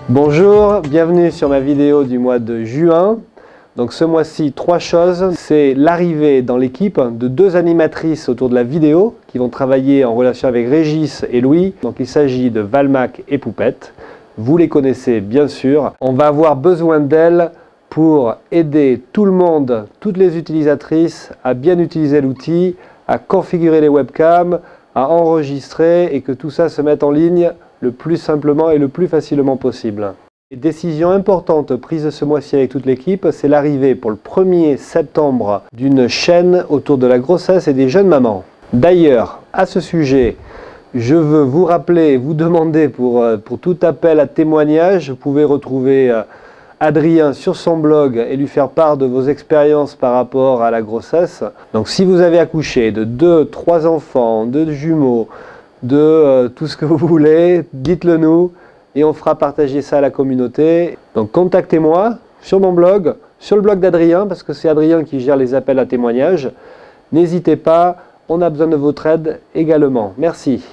Bonjour, bienvenue sur ma vidéo du mois de juin. Donc ce mois-ci, 3 choses. C'est l'arrivée dans l'équipe de 2 animatrices autour de la vidéo qui vont travailler en relation avec Régis et Louis. Donc il s'agit de Valmac et Poupette. Vous les connaissez bien sûr. On va avoir besoin d'elles pour aider tout le monde, toutes les utilisatrices à bien utiliser l'outil, à configurer les webcams, à enregistrer et que tout ça se mette en ligne le plus simplement et le plus facilement possible. Les décisions importantes prises ce mois-ci avec toute l'équipe, c'est l'arrivée pour le 1er septembre d'une chaîne autour de la grossesse et des jeunes mamans. D'ailleurs, à ce sujet, je veux vous rappeler, vous demander pour tout appel à témoignage, vous pouvez retrouver Adrien sur son blog et lui faire part de vos expériences par rapport à la grossesse. Donc si vous avez accouché de 2, 3 enfants, de jumeaux, de tout ce que vous voulez, dites-le nous et on fera partager ça à la communauté. Donc contactez-moi sur mon blog, sur le blog d'Adrien, parce que c'est Adrien qui gère les appels à témoignages. N'hésitez pas, on a besoin de votre aide également. Merci.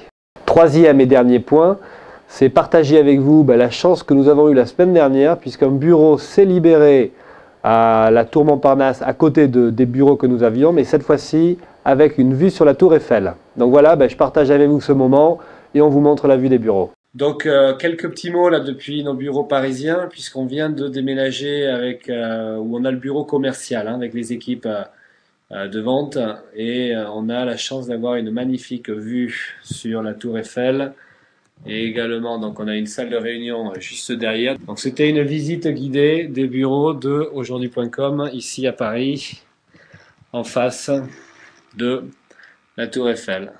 Troisième et dernier point, c'est partager avec vous la chance que nous avons eue la semaine dernière, puisqu'un bureau s'est libéré à la Tour Montparnasse, à côté des bureaux que nous avions, mais cette fois-ci avec une vue sur la Tour Eiffel. Donc voilà, je partage avec vous ce moment et on vous montre la vue des bureaux. Donc quelques petits mots là depuis nos bureaux parisiens, puisqu'on vient de déménager avec où on a le bureau commercial avec les équipes de vente et on a la chance d'avoir une magnifique vue sur la Tour Eiffel. Et également, donc on a une salle de réunion juste derrière. Donc c'était une visite guidée des bureaux de aujourd'hui.com ici à Paris, en face de la Tour Eiffel.